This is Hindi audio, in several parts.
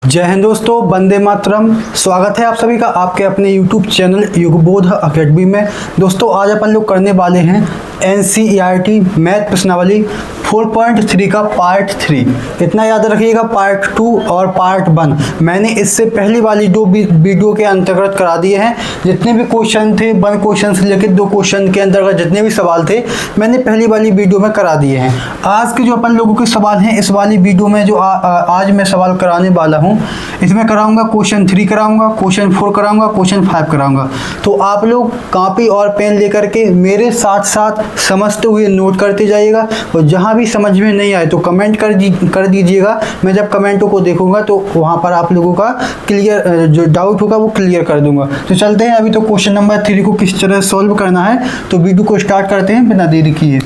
जय हिंद दोस्तों, वंदे मातरम। स्वागत है आप सभी का आपके अपने YouTube चैनल युगबोध अकेडमी में। दोस्तों आज अपन लोग करने वाले हैं NCERT मैथ प्रश्नावली 4.3 का पार्ट 3। इतना याद रखिएगा, पार्ट 2 और पार्ट 1 मैंने इससे पहली वाली दो वीडियो के अंतर्गत करा दिए हैं। जितने भी क्वेश्चन थे 1 क्वेश्चन से लेकर 2 क्वेश्चन के अंतर्गत जितने भी सवाल थे मैंने पहली वाली वीडियो में करा दिए हैं। आज के जो अपन लोगों के सवाल हैं इस वाली वीडियो में जो आज मैं सवाल कराने वाला हूँ इसमें कराऊंगा क्वेश्चन 3 कराऊंगा, क्वेश्चन 4 कराऊंगा, क्वेश्चन 5 कराऊंगा। तो आप लोग कॉपी और पेन लेकर के मेरे साथ साथ समझते हुए नोट करते जाइएगा और जहाँ भी समझ में नहीं आए तो कमेंट कर दीजिएगा। मैं जब कमेंटों को देखूंगा तो वहाँ पर आप लोगों का क्लियर जो डाउट होगा वो क्लियर कर दूंगा। तो चलते हैं अभी तो क्वेश्चन नंबर 3 को किस तरह सॉल्व करना है, तो वीडियो को स्टार्ट करते हैं बिना देरी किए।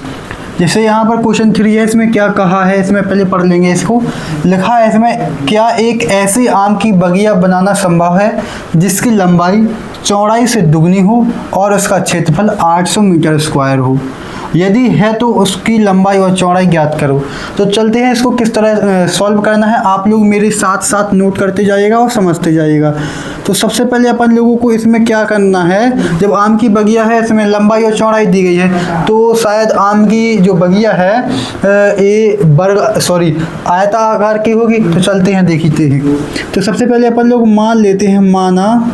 जैसे यहाँ पर क्वेश्चन 3 है, इसमें क्या कहा है इसमें पहले पढ़ लेंगे। इसको लिखा है इसमें, क्या एक ऐसे आम की बगिया बनाना संभव है जिसकी लंबाई चौड़ाई से दुगनी हो और उसका क्षेत्रफल 800 मीटर स्क्वायर हो? यदि है तो उसकी लंबाई और चौड़ाई ज्ञात करो। तो चलते हैं इसको किस तरह सॉल्व करना है, आप लोग मेरे साथ साथ नोट करते जाइएगा और समझते जाइएगा। तो सबसे पहले अपन लोगों को इसमें क्या करना है, जब आम की बगिया है इसमें लंबाई और चौड़ाई दी गई है तो शायद आम की जो बगिया है आयताकार की होगी। तो चलते हैं देखते हैं। तो सबसे पहले अपन लोग मान लेते हैं, माना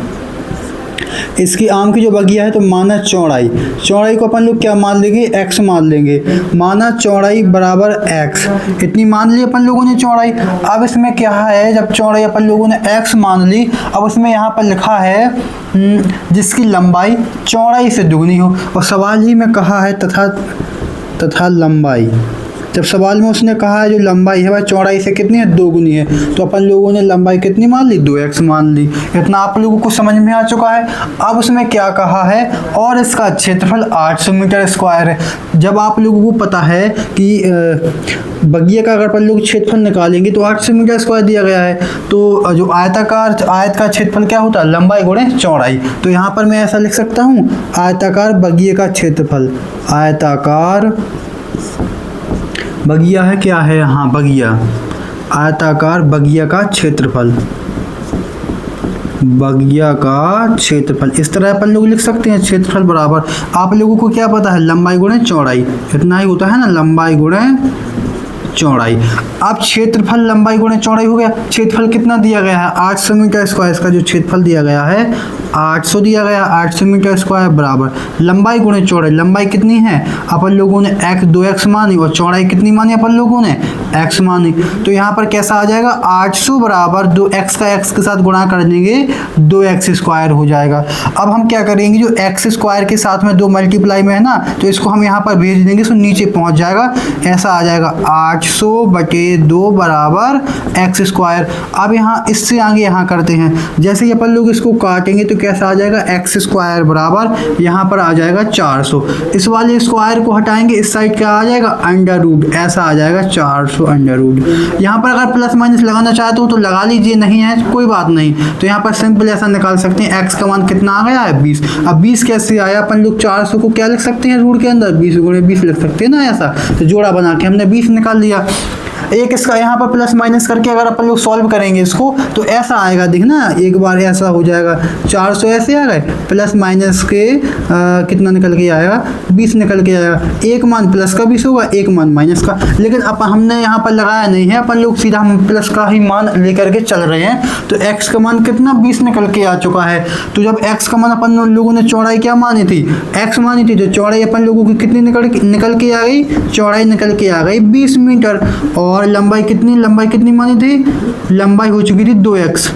इसकी आम की जो बगिया है तो माना चौड़ाई को अपन लोग क्या मान लेंगे, x मान लेंगे। माना चौड़ाई बराबर x, इतनी मान ली अपन लोगों ने चौड़ाई। अब इसमें क्या है, जब चौड़ाई अपन लोगों ने x मान ली, अब उसमें यहाँ पर लिखा है जिसकी लंबाई चौड़ाई से दुगनी हो। और सवाल ही में कहा है तथा लंबाई, जब सवाल में उसने कहा है जो लंबाई है वह चौड़ाई से कितनी है, 2 गुनी है। तो अपन लोगों ने लंबाई कितनी मान ली, 2x मान ली। इतना आप लोगों को समझ में आ चुका है। अब उसमें क्या कहा है, और इसका क्षेत्रफल 800 मीटर स्क्वायर है। जब आप लोगों को पता है कि बगिया का अगर अपन लोग क्षेत्रफल निकालेंगे तो 800 मीटर स्क्वायर दिया गया है, तो जो आयत का क्षेत्रफल क्या होता है, लंबाई गुणे चौड़ाई। तो यहाँ पर मैं ऐसा लिख सकता हूँ, आयताकार बगिया का क्षेत्रफल, आयताकार बगिया है क्या है, हाँ बगिया, आयताकार बगिया का क्षेत्रफल, बगिया का क्षेत्रफल इस तरह अपन लोग लिख सकते हैं। क्षेत्रफल बराबर, आप लोगों को क्या पता है, लंबाई गुणे चौड़ाई, इतना ही होता है ना, लंबाई गुणे चौड़ाई। अब क्षेत्रफल लंबाई गुणे चौड़ाई हो गया। क्षेत्रफल कितना दिया गया है, 800 मीटर स्क्वायर। इसका जो क्षेत्रफल दिया गया है 800 दिया गया, 800 मीटर स्क्वायर बराबर लंबाई गुणे चौड़ाई। लंबाई कितनी है, अपन लोगों ने 2x मानी और चौड़ाई कितनी मानी अपन लोगों ने, x मानी। तो यहाँ पर कैसा आ जाएगा, 800 बराबर 2x का x के साथ गुणा कर देंगे 2x स्क्वायर हो जाएगा। अब हम क्या करेंगे, जो x स्क्वायर के साथ में 2 मल्टीप्लाई में है ना, तो इसको हम यहाँ पर भेज देंगे तो नीचे पहुँच जाएगा। ऐसा आ जाएगा 800/2 बराबर x स्क्वायर। अब यहाँ इससे आगे यहाँ करते हैं, जैसे ही अपन लोग इसको काटेंगे तो कैसा आ जाएगा, x स्क्वायर बराबर यहाँ पर आ जाएगा 400। इस वाले स्क्वायर को हटाएंगे, इस साइड क्या आ जाएगा, अंडर रूट, ऐसा आ जाएगा 400 अंडर रूट। यहाँ पर अगर प्लस माइनस लगाना चाहते हो तो लगा लीजिए, नहीं है कोई बात नहीं। तो यहाँ पर सिंपल ऐसा निकाल सकते हैं, x का मान कितना आ गया है, 20। अब 20 कैसे आया, अपन लोग 400 को क्या लिख सकते हैं, रूट के अंदर 20 गुणे 20 लिख सकते हैं ना। ऐसा तो जोड़ा बना के हमने 20 निकाल लिया। एक इसका यहाँ पर प्लस माइनस करके अगर अपन लोग सॉल्व करेंगे इसको तो ऐसा आएगा, देखना एक बार ऐसा हो जाएगा, 400 ऐसे आ गए, प्लस माइनस के कितना निकल के आएगा, 20 निकल के आएगा। एक मान प्लस का 20 होगा, एक मान माइनस का। लेकिन अब हमने यहाँ पर लगाया नहीं है, अपन लोग सीधा हम प्लस का ही मान लेकर के चल रहे हैं। तो x का मान कितना, 20 निकल के आ चुका है। तो जब x का मान अपन लोगों ने चौड़ाई क्या मानी थी, x मानी थी, तो चौड़ाई अपन लोगों की कितनी निकल के आ गई, चौड़ाई निकल के आ गई 20 मीटर। और लंबाई कितनी मानी थी, लंबाई हो चुकी थी 2x,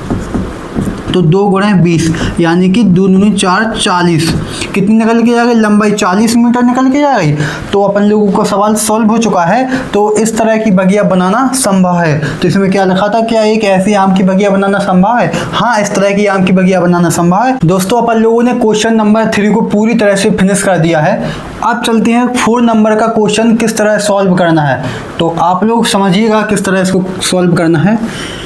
तो 2 गुणे 20 यानी कि 2 दूनी 4 40। कितनी निकल के आ गई, लंबाई 40 मीटर निकल के आ गई। तो अपन लोगों का सवाल सॉल्व हो चुका है। तो इस तरह की बगिया बनाना संभव है। तो इसमें क्या लिखा था, क्या एक ऐसी आम की बगिया बनाना संभव है, हाँ इस तरह की आम की बगिया बनाना संभव है। दोस्तों अपन लोगों ने क्वेश्चन नंबर 3 को पूरी तरह से फिनिश कर दिया है। अब चलते हैं 4 नंबर का क्वेश्चन किस तरह सॉल्व करना है। तो आप लोग समझिएगा किस तरह इसको सॉल्व करना है।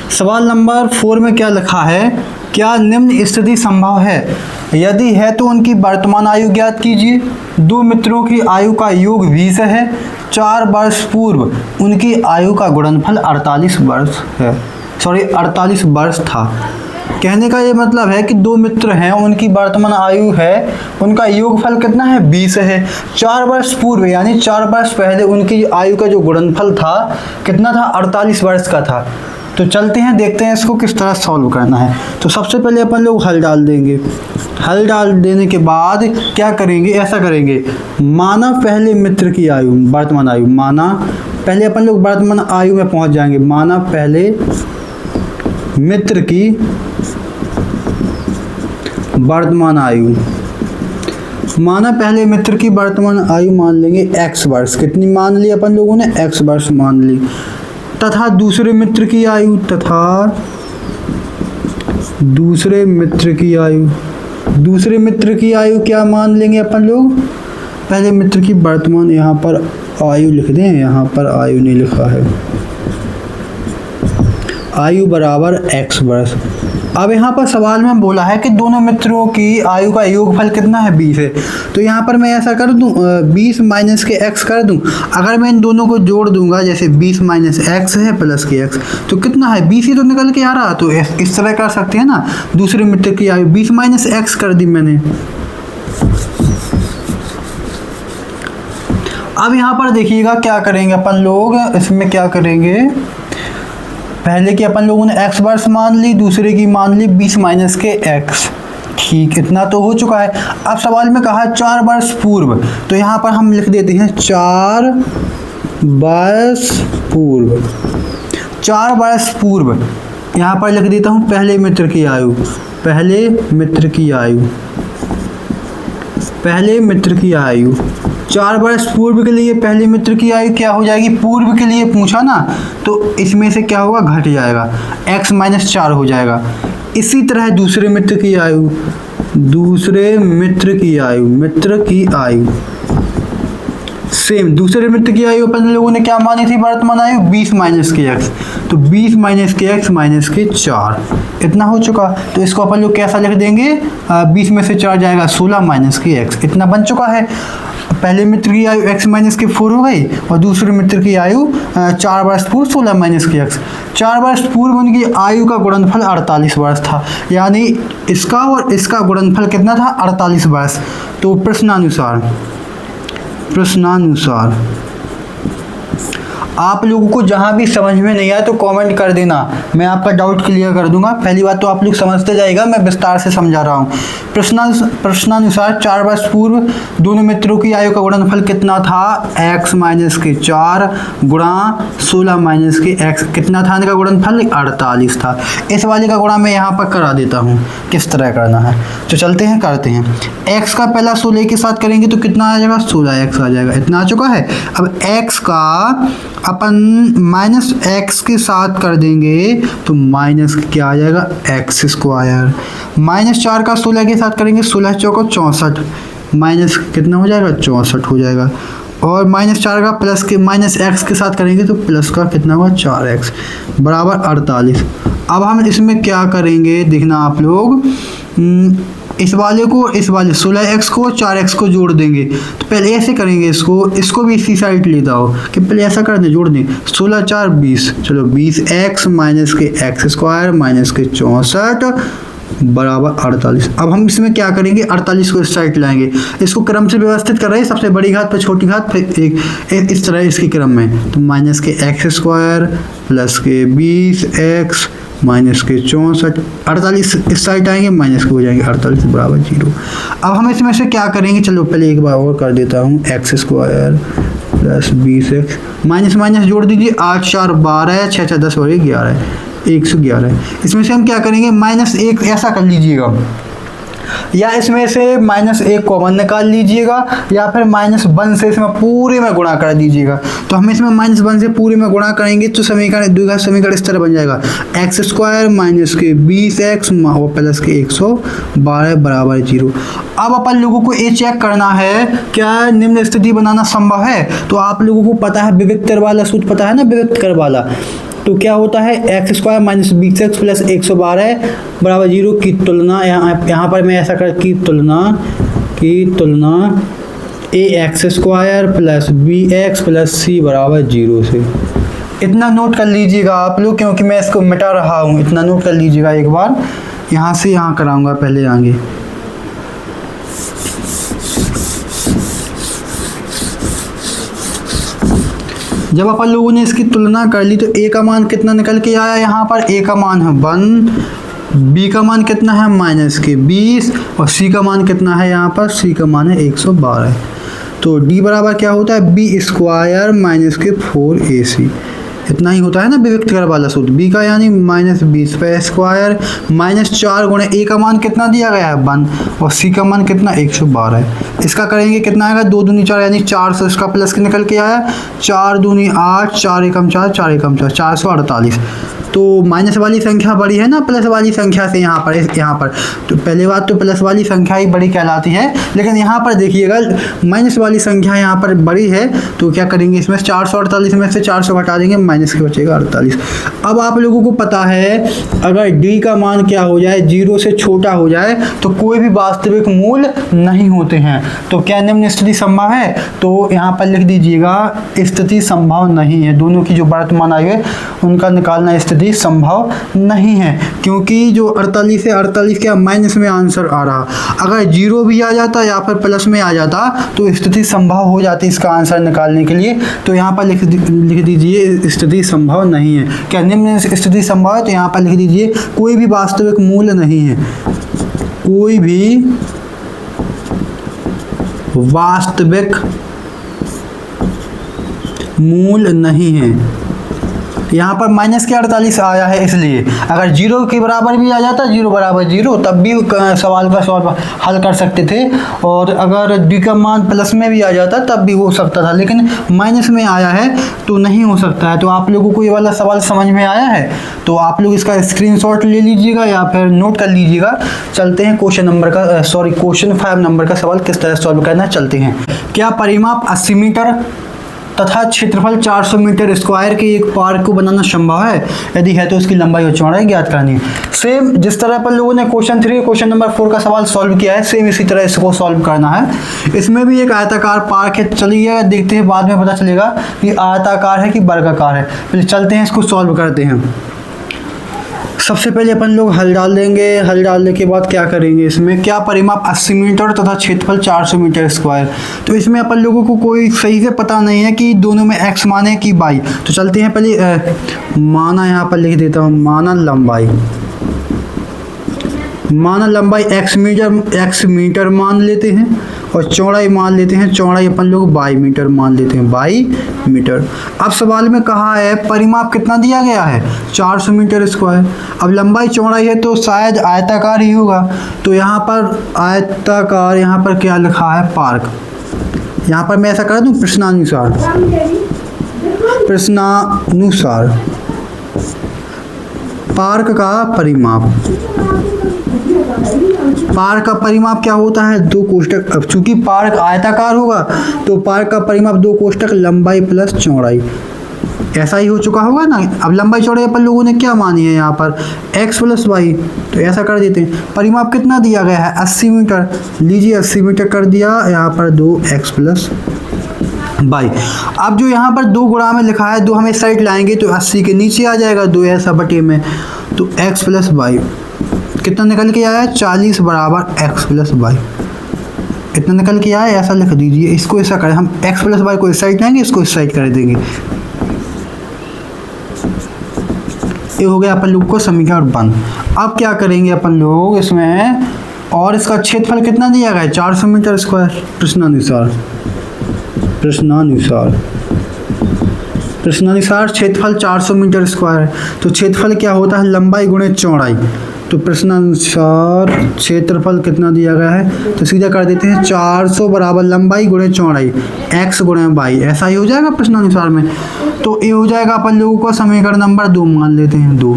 सवाल नंबर 4 में क्या लिखा है, क्या निम्न स्थिति संभव है, यदि है तो उनकी वर्तमान आयु ज्ञात कीजिए। 2 मित्रों की आयु का योग 20 है। 4 वर्ष पूर्व उनकी आयु का गुणनफल 48 वर्ष है। सॉरी 48 वर्ष था। कहने का ये मतलब है कि दो मित्र हैं, उनकी वर्तमान आयु है, उनका योगफल कितना है 20 है। 4 वर्ष पूर्व यानी 4 वर्ष पहले उनकी आयु का जो गुणनफल था कितना था 48 वर्ष का था। तो चलते हैं देखते हैं इसको किस तरह सॉल्व करना है। तो सबसे पहले अपन लोग हल डाल देंगे। हल डाल देने के बाद क्या करेंगे, ऐसा करेंगे, माना पहले मित्र की आयु वर्तमान आयु, माना पहले अपन लोग वर्तमान आयु में पहुंच जाएंगे। माना पहले मित्र की वर्तमान आयु, माना पहले मित्र की वर्तमान आयु मान लेंगे x वर्ष। कितनी मान ली अपन लोगों ने, x वर्ष मान ली। तथा दूसरे मित्र की आयु, तथा दूसरे मित्र की आयु, दूसरे मित्र की आयु क्या मान लेंगे अपन लोग, पहले मित्र की वर्तमान, यहाँ पर आयु लिख दें, यहाँ पर आयु नहीं लिखा है, आयु बराबर x वर्ष। अब यहाँ पर सवाल में बोला है कि दोनों मित्रों की आयु का योगफल कितना है 20 है। तो यहाँ पर मैं ऐसा कर दूँ 20 माइनस के x कर दूँ। अगर मैं इन दोनों को जोड़ दूंगा, जैसे 20 माइनस x है प्लस के x, तो कितना है 20 ही तो निकल के आ रहा। तो इस तरह कर सकते हैं ना, दूसरे मित्र की आयु 20 माइनस x कर दी मैंने। अब यहाँ पर देखिएगा क्या करेंगे अपन लोग, इसमें क्या करेंगे, पहले की अपन लोगों ने x वर्ष मान ली, दूसरे की मान ली 20 माइनस के x। ठीक, इतना तो हो चुका है। अब सवाल में कहा 4 वर्ष पूर्व, तो यहाँ पर हम लिख देते हैं 4 वर्ष पूर्व। 4 वर्ष पूर्व यहाँ पर लिख देता हूँ पहले मित्र की आयु, पहले मित्र की आयु, पहले मित्र की आयु। 4 वर्ष पूर्व के लिए पहले मित्र की आयु क्या हो जाएगी, पूर्व के लिए पूछा ना, तो इसमें से क्या होगा, घट जाएगा, x माइनस 4 हो जाएगा। इसी तरह दूसरे मित्र की आयु, दूसरे मित्र की आयु, मित्र की आयु सेम, दूसरे मित्र की आयु अपन लोगों ने क्या मानी थी वर्तमान आयु 20 माइनस के x, तो 20 माइनस के x माइनस के 4, इतना हो चुका। तो इसको अपन लोग कैसा लिख देंगे, 20 में से 4 जाएगा 16 माइनस के x, इतना बन चुका है। पहले मित्र की आयु x माइनस के 4 हो गई और दूसरे मित्र की आयु 4 वर्ष पूर्व 16 माइनस के x। 4 वर्ष पूर्व उनकी आयु का गुणनफल 48 वर्ष था, यानी इसका और इसका गुणनफल कितना था 48 वर्ष। तो प्रश्नानुसार आप लोगों को जहां भी समझ में नहीं आया तो कमेंट कर देना, मैं आपका डाउट क्लियर कर दूंगा। पहली बात तो आप लोग समझते जाएगा, मैं विस्तार से समझा रहा हूँ। प्रश्नानुसार 4 वर्ष पूर्व दोनों मित्रों की आयु का गुणनफल कितना था, x माइनस के 4 गुणा 16 माइनस के x, कितना था इनका गुणनफल 48 था। इस वाले का गुणा मैं यहाँ पर करा देता हूँ, किस तरह करना है तो चलते हैं करते हैं। x का पहला 16 के साथ करेंगे तो कितना आ जाएगा 16x आ जाएगा, इतना आ चुका है। अब x का अपन माइनस x के साथ कर देंगे तो माइनस क्या आ जाएगा x स्क्वायर, माइनस 4 का 16 के साथ करेंगे 16 चौको 64, माइनस कितना हो जाएगा 64 हो जाएगा। और माइनस 4 का प्लस के माइनस x के साथ करेंगे तो प्लस का कितना होगा 4x बराबर 48। अब हम इसमें क्या करेंगे देखना आप लोग, इस वाले को इस वाले 16x को 4x को जोड़ देंगे। तो पहले ऐसे करेंगे, इसको भी इसी साइड ले जाओ कि पहले ऐसा कर दें, जोड़ दें 16 4 20, चलो 20x माइनस के x स्क्वायर माइनस के 64 बराबर 48। अब हम इसमें क्या करेंगे 48 को इस साइड लाएंगे, इसको क्रम से व्यवस्थित कर रहे हैं, सबसे बड़ी घात पर छोटी घात फिर एक इस तरह इसके क्रम में। तो माइनस के x स्क्वायर प्लस के 20x माइनस के 64, 48 इस साइड आएंगे माइनस के हो जाएंगे 48 बराबर 0। अब हम इसमें से क्या करेंगे, चलो पहले एक बार और कर देता हूँ, x square plus 20x minus minus जोड़ दीजिए, 8 4 12 6 6 10 और 11 111। इसमें से हम क्या करेंगे -1 ऐसा कर लीजिएगा, या इसमें से -1 कॉमन निकाल लीजिएगा, या फिर -1 से इसमें पूरे में गुणा कर दीजिएगा। तो हम इसमें -1 से पूरे में गुणा करेंगे तो समीकरण द्विघात समीकरण इस तरह बन जाएगा, x स्क्वायर माइनस के 20x और प्लस के 112 बराबर 0। अब अपन लोगों को ये चेक करना है क्या निम्न स्थिति बनाना संभव है। तो आप लोगों को पता है विविक्त कर वाला सूत्र पता है ना, विविक्त कर वाला, तो क्या होता है x square minus 20x plus 112 बराबर 0 की तुलना, यहाँ पर मैं ऐसा कर की तुलना ax square plus bx plus c बराबर 0 से। इतना नोट कर लीजिएगा आप लोग, क्योंकि मैं इसको मिटा रहा हूँ। इतना नोट कर लीजिएगा एक बार, यहाँ से यहाँ कराऊंगा पहले आगे। जब अपन लोगों ने इसकी तुलना कर ली तो ए का मान कितना निकल के आया, यहाँ पर ए का मान है 1, बी का मान कितना है -20 और सी का मान कितना है, यहाँ पर सी का मान है 112। तो डी बराबर क्या होता है, b² - 4ac। इतना ही होता है ना विविक्त कर वाला सूत्र, b का यानी -20 पे स्क्वायर -4 गुणे ए का मान कितना दिया गया है 1 और सी का मान कितना 112 है। इसका करेंगे कितना आएगा, 2 दूनी 4 यानी 400, इसका प्लस निकल के आया 4 दूनी 8, 4 एकम 4, 4 एकम 4, 448। तो माइनस वाली संख्या बड़ी है ना प्लस वाली संख्या से, यहाँ पर तो पहले बात तो प्लस वाली संख्या ही बड़ी कहलाती है, लेकिन यहाँ पर देखिएगा माइनस वाली संख्या यहाँ पर बड़ी है। तो क्या करेंगे, इसमें 448 में से 400 घटा देंगे, माइनस के बचेगा 48। अब आप लोगों को पता है अगर डी का मान क्या हो जाए, 0 से छोटा हो जाए तो कोई भी वास्तविक मूल नहीं होते हैं। तो क्या निम्न स्थिति संभव है, तो यहाँ पर लिख दीजिएगा स्थिति संभव नहीं है। दोनों की जो वर्तमान आयु है उनका निकालना स्थिति संभव नहीं है, क्योंकि जो 48 है 48 क्या माइनस में आंसर आ रहा, अगर 0 भी आ जाता या फिर प्लस में आ जाता तो स्थिति संभव हो जाती इसका आंसर निकालने के लिए। तो यहाँ पर लिख दीजिए स्थिति संभव नहीं है। क्या निम्न स्थिति संभव है, तो यहाँ पर लिख दीजिए कोई भी वास्तविक मूल नहीं है, कोई भी वास्तविक मूल नहीं है। यहाँ पर माइनस के 48 आया है, इसलिए अगर 0 के बराबर भी आ जाता 0 बराबर 0 तब भी सवाल का सवाल हल कर सकते थे, और अगर डी का मान प्लस में भी आ जाता तब भी हो सकता था, लेकिन माइनस में आया है तो नहीं हो सकता है। तो आप लोगों को ये वाला सवाल समझ में आया है, तो आप लोग इसका स्क्रीनशॉट ले लीजिएगा या फिर नोट कर लीजिएगा। चलते हैं क्वेश्चन 5 नंबर का सवाल किस तरह सॉल्व करना, चलते हैं। क्या परिमाप 80 मीटर तथा क्षेत्रफल 400 मीटर स्क्वायर के एक पार्क को बनाना संभव है? यदि है तो उसकी लंबाई और चौड़ाई ज्ञात करनी है। सेम जिस तरह पर लोगों ने क्वेश्चन नंबर 4 का सवाल सॉल्व किया है, सेम इसी तरह इसको सॉल्व करना है। इसमें भी एक आयताकार पार्क है, चलिए देखते हैं, बाद में पता चलेगा कि आयताकार है कि वर्गाकार है। पहले चलते हैं इसको सॉल्व करते हैं। सबसे पहले अपन लोग हल डाल देंगे, हल डालने के बाद क्या करेंगे, इसमें क्या परिमाप 80 मीटर तथा क्षेत्रफल 400 मीटर स्क्वायर। तो इसमें अपन लोगों को कोई सही से पता नहीं है कि दोनों में x माने कि y। तो चलते हैं पहले माना, यहाँ पर लिख देता हूँ माना लंबाई x मीटर मान लेते हैं और चौड़ाई मान लेते हैं, चौड़ाई अपन लोग y मीटर मान लेते हैं, y मीटर। अब सवाल में कहा है परिमाप कितना दिया गया है 400 मीटर स्क्वायर। अब लंबाई चौड़ाई है तो शायद आयताकार ही होगा, तो यहाँ पर आयताकार, यहाँ पर क्या लिखा है पार्क। यहाँ पर मैं ऐसा कर दूँ प्रश्नानुसार पार्क का परिमाप क्या होता है 2 कोष्ठक। अब चूंकि पार्क आयताकार होगा तो पार्क का परिमाप 2 कोष्ठक लंबाई प्लस चौड़ाई, ऐसा ही हो चुका होगा ना। अब लंबाई चौड़ाई अपन लोगों ने क्या मानी है यहाँ पर x + y, तो ऐसा कर देते हैं। परिमाप कितना दिया गया है 80 मीटर, लीजिए 80 मीटर कर दिया, यहाँ पर 2x + y। अब जो यहाँ पर 2 गुणा में लिखा है 2 हम इस साइड लाएंगे तो 80 के नीचे आ जाएगा 2 ऐसा बटे में, तो x + y कितना निकल के आया 40 बराबर x + y। इतना निकल के आया, ऐसा लिख दीजिए। इसको ऐसा करें, हम x + y को इस साइड लाएंगे, इसको इस साइड कर देंगे। ये हो गया अपन लोग को समीकरण 1। अब क्या करेंगे अपन लोग इसमें, और इसका क्षेत्रफल कितना दिया गया है 400 मीटर स्क्वायर। प्रश्नानुसार क्षेत्रफल 400 मीटर स्क्वायर है, तो क्षेत्रफल क्या होता है लंबाई गुणे चौड़ाई। तो प्रश्नानुसार क्षेत्रफल कितना दिया गया है, तो सीधा कर देते हैं 400 बराबर लंबाई गुणे चौड़ाई x गुणे y, ऐसा ही हो जाएगा प्रश्नानुसार में। तो ये हो जाएगा अपन लोगों को समीकरण नंबर 2 मान लेते हैं 2।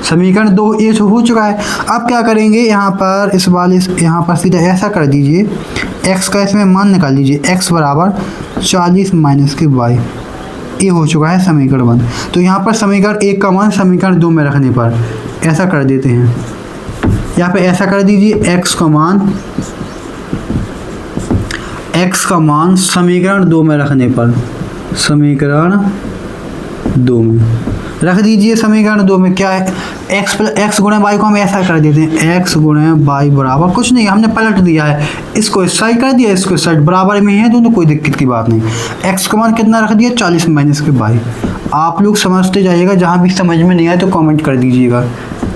समीकरण 2 ये हो चुका है। अब क्या करेंगे, यहाँ पर इस वाले यहाँ पर सीधा ऐसा कर दीजिए, x का इसमें मान निकाल लीजिए, x बराबर 40 माइनस के y। ये हो चुका है समीकरण 1। तो यहाँ पर समीकरण 1 का मान समीकरण 2 में रखने पर ऐसा कर देते हैं, यहाँ पे ऐसा कर दीजिए, x का मान समीकरण 2 में रखने पर, समीकरण 2 में रख दीजिए। समीकरण 2 में क्या है, x गुणे y को हम ऐसा कर देते हैं, x गुणे y बराबर कुछ नहीं, हमने पलट दिया है, इसको इस साइड कर दिया, इसको इस साइड, बराबर में है दोनों, कोई दिक्कत की बात नहीं। x का मान कितना रख दिया, 40 माइनस के y। आप लोग समझते जाइएगा, जहाँ भी समझ में नहीं आए तो कमेंट कर दीजिएगा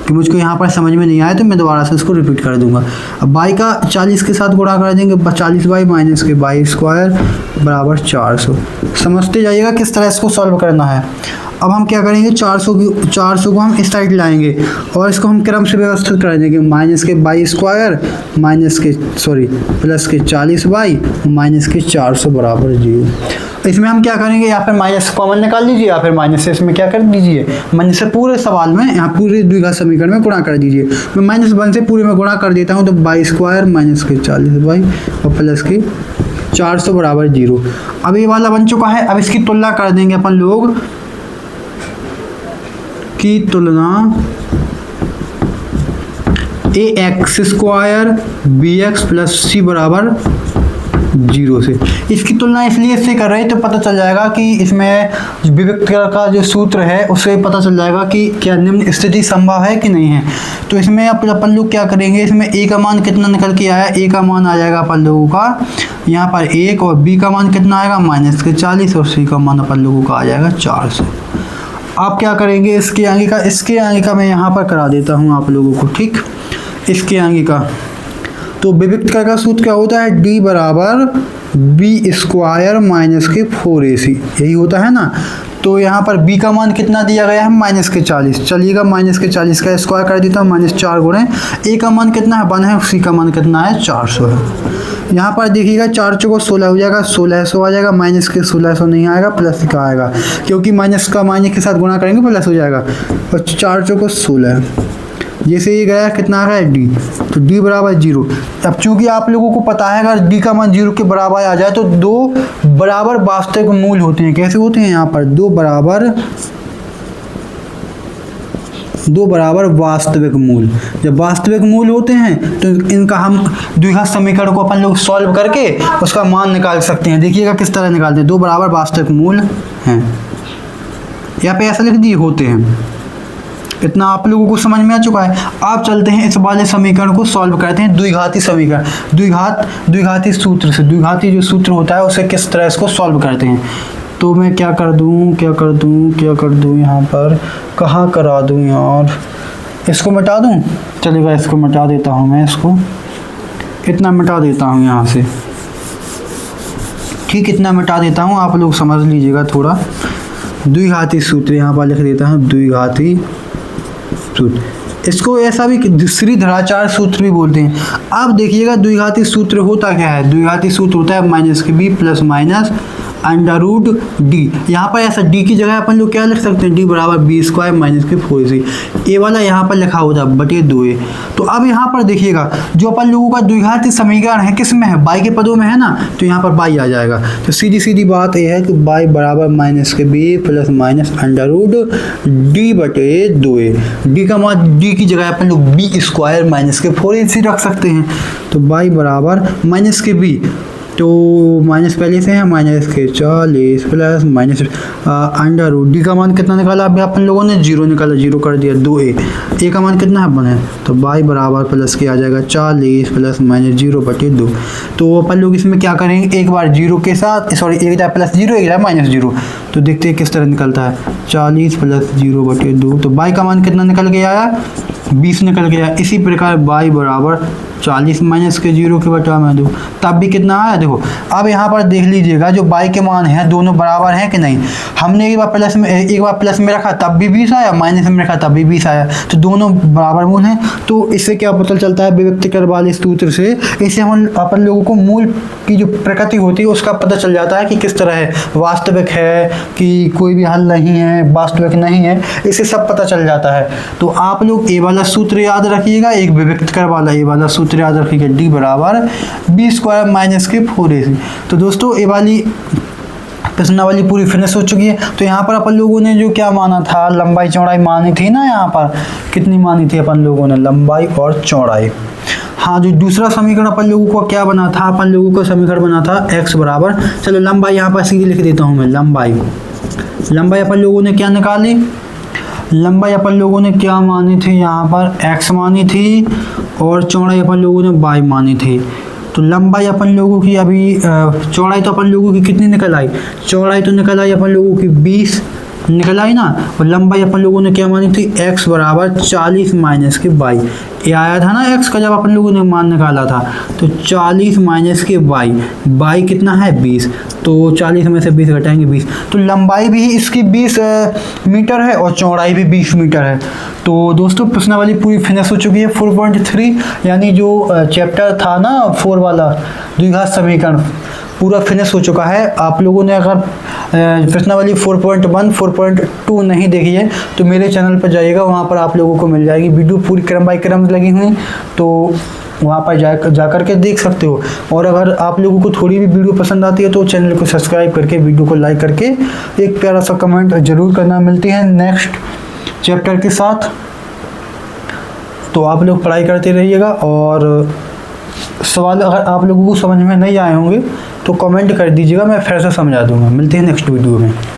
कि मुझको यहाँ पर समझ में नहीं आया, तो मैं दोबारा से इसको रिपीट कर दूंगा। अब y का 40 के साथ गुणा कर देंगे, 40y माइनस के y स्क्वायर बराबर 400। समझते जाइएगा किस तरह इसको सॉल्व करना है। अब हम क्या करेंगे, 400 को हम इस साइड लाएंगे और इसको हम क्रम से व्यवस्थित कर देंगे, माइनस के y स्क्वायर प्लस के 40y माइनस के 400 बराबर 0। इसमें हम क्या करेंगे, यहाँ पर माइनस कॉमन निकाल लीजिए, या फिर माइनस से इसमें क्या कर दीजिए, माइनस से पूरे सवाल में, यहाँ पूरे द्विघात समीकरण में गुणा कर दीजिए। मैं -1 से पूरे में गुणा कर देता हूँ, तो y स्क्वायर माइनस के 40y और प्लस के 400 बराबर 0। अब ये वाला बन चुका है। अब इसकी तुलना कर देंगे अपन लोग, की तुलना ax square bx plus c बराबर 0 से। इसकी तुलना इसलिए इससे कर रहे हैं तो पता चल जाएगा कि इसमें विभक्त का जो सूत्र है उससे पता चल जाएगा कि क्या निम्न स्थिति संभव है कि नहीं है। तो इसमें अपन लोग क्या करेंगे, इसमें a का मान कितना निकल के आया, a का मान आ जाएगा अपन लोगों का यहाँ पर 1, और b का मान कितना आएगा माइनस के 40, और c का मान अपन लोगों का आ जाएगा 400। आप क्या करेंगे, इसके आगे का मैं यहाँ पर करा देता हूँ आप लोगों को, ठीक। इसके आगे का तो विभक्त का सूत्र क्या होता है, d बराबर b स्क्वायर माइनस के 4ac, यही होता है ना। तो यहाँ पर b का मान कितना दिया गया है, माइनस के 40। चलिएगा माइनस के 40 का स्क्वायर कर देता हूँ, -4 गुणे a का मान कितना है 1 है, c का मान कितना है 400 है। यहाँ पर देखिएगा 4 चौको 16 हो जाएगा, 1600 आ जाएगा, माइनस के 1600 नहीं आएगा, प्लस का आएगा, क्योंकि माइनस का माइनस के साथ गुणा करेंगे प्लस हो जाएगा, और 4 चौको 16। जैसे ये गया कितना आ रहा है d, तो d बराबर 0। अब चूंकि आप लोगों को पता है अगर d का मान 0 के बराबर आ जाए तो 2 बराबर वास्तविक मूल होते हैं। कैसे होते हैं, यहाँ पर 2 बराबर वास्तविक मूल। जब वास्तविक मूल होते हैं तो इनका हम द्विघात समीकरण को अपन लोग सॉल्व करके उसका मान निकाल सकते हैं। देखिएगा किस तरह निकालते हैं, 2 बराबर वास्तविक मूल हैं, यहाँ पे ऐसा लिख दिए होते हैं। इतना आप लोगों को समझ में आ चुका है। आप चलते हैं इस वाले समीकरण को सॉल्व करते हैं द्विघाती समीकरण, द्विघाती सूत्र से। द्विघाती जो सूत्र होता है उसे किस तरह इसको सॉल्व करते हैं। तो मैं क्या कर दूं यहाँ पर, कहाँ करा दूं यार, इसको मिटा दूं, चलेगा इसको मिटा देता हूँ मैं, इसको इतना मिटा देता हूँ यहाँ से, ठीक, इतना मिटा देता हूँ, आप लोग समझ लीजिएगा थोड़ा। द्विघाती सूत्र यहाँ पर लिख देता हूँ, द्विघाती सूत्र, इसको ऐसा भी श्रीधराचार्य सूत्र भी बोलते हैं। अब देखिएगा द्विघाती सूत्र होता क्या है, द्विघाती सूत्र होता है माइनस के b plus minus under root D. यहाँ पर ऐसा d की जगह अपन लोग क्या लिख सकते हैं, d बराबर b स्क्वायर माइनस के 4ac। ए वाला यहाँ पर लिखा होता है बटे 2a। तो अब यहाँ पर देखिएगा जो अपन लोगों का द्विघाती समीकरण है किस में है, y के पदों में है ना, तो यहाँ पर y आ जाएगा। तो सीधी बात यह है कि y बराबर माइनस के b plus minus under root d बटे 2a। d का मान d की जगह अपन लोग b स्क्वायर माइनस के 4ac रख सकते हैं। तो y बराबर माइनस के b, तो माइनस पहले से है, माइनस के 40 plus minus under root D का मान कितना निकाला अभी अपन लोगों ने, 0 निकाला, 0 कर दिया, 2a। ए का मान कितना है 1 है, तो y बराबर प्लस के आ जाएगा 40 प्लस माइनस 0 बटे 2। तो अपन लोग इसमें क्या करेंगे, एक बार 0 के साथ, सॉरी एक बार प्लस 0 एक बार माइनस 0, तो देखते हैं किस तरह निकलता है। 40 प्लस 0 बटे 2, तो y का मान कितना निकल के आया, 20 निकल गया। इसी प्रकार y बराबर 40 माइनस के 0 के बटा में 2, तब भी कितना आया देखो। अब यहाँ पर देख लीजिएगा जो y के मान है दोनों बराबर हैं कि नहीं। हमने एक बार प्लस में रखा तब भी 20 आया, माइनस में रखा तब भी 20 आया, तो दोनों बराबर मूल हैं। तो इससे क्या पता चलता है, विभक्तिकर वाले सूत्र से इससे हम अपन लोगों को मूल की जो प्रकृति होती है उसका पता चल जाता है कि किस तरह है, वास्तविक है कि कोई भी हल नहीं है, वास्तविक नहीं है, इससे सब पता चल जाता है। तो आप लोग ये वाला सूत्र याद रखिएगा, एक विभक्तिकर वाला ये वाला सूत्र याद रखिएगा, d बराबर b स्क्वायर माइनस के 4ac। तो दोस्तों ये वाली प्रश्नावली पूरी फिनिश हो चुकी है। तो यहाँ पर अपन लोगों ने जो क्या माना था, लंबाई चौड़ाई मानी थी ना, यहाँ पर कितनी मानी थी अपन लोगों ने, लंबाई और चौड़ाई। हाँ, जो दूसरा समीकरण अपन लोगों को क्या बना था, अपन लोगों को समीकरण बना था x बराबर, चलो लंबाई यहाँ पर सीधी लिख देता हूँ मैं, लंबाई लंबाई अपन लोगों ने क्या निकाली, लंबाई अपन लोगों ने क्या मानी थी, यहाँ पर x मानी थी और चौड़ाई अपन लोगों ने y मानी थी। तो लंबाई अपन लोगों की अभी चौड़ाई तो अपन लोगों की कितनी निकल आई, चौड़ाई तो निकल आई अपन लोगों की 20 निकल आई ना, और लंबाई अपन लोगों ने क्या मानी थी, x बराबर 40 माइनस के y, ये आया था ना x का जब अपन लोगों ने मान निकाला था। तो 40 माइनस के y कितना है 20, तो 40 में से 20 घटाएंगे 20, तो लंबाई भी इसकी 20 मीटर है और चौड़ाई भी 20 मीटर है। तो दोस्तों प्रश्नावली पूरी फिनिश हो चुकी है 4.3, यानी जो चैप्टर था ना 4 वाला द्विघात समीकरण पूरा फिनिश हो चुका है। आप लोगों ने अगर प्रश्नावली 4.1 4.2 नहीं देखी है तो मेरे चैनल पर जाइएगा, वहाँ पर आप लोगों को मिल जाएगी वीडियो पूरी क्रम बाय क्रम लगी हुई, तो वहाँ पर जा कर के देख सकते हो। और अगर आप लोगों को थोड़ी भी वीडियो पसंद आती है तो चैनल को सब्सक्राइब करके वीडियो को लाइक करके एक प्यारा सा कमेंट जरूर करना। मिलती है नेक्स्ट चैप्टर के साथ, तो आप लोग पढ़ाई करते रहिएगा। और सवाल अगर आप लोगों को समझ में नहीं आए होंगे तो कमेंट कर दीजिएगा, मैं फिर से समझा दूंगा। मिलते हैं नेक्स्ट वीडियो में।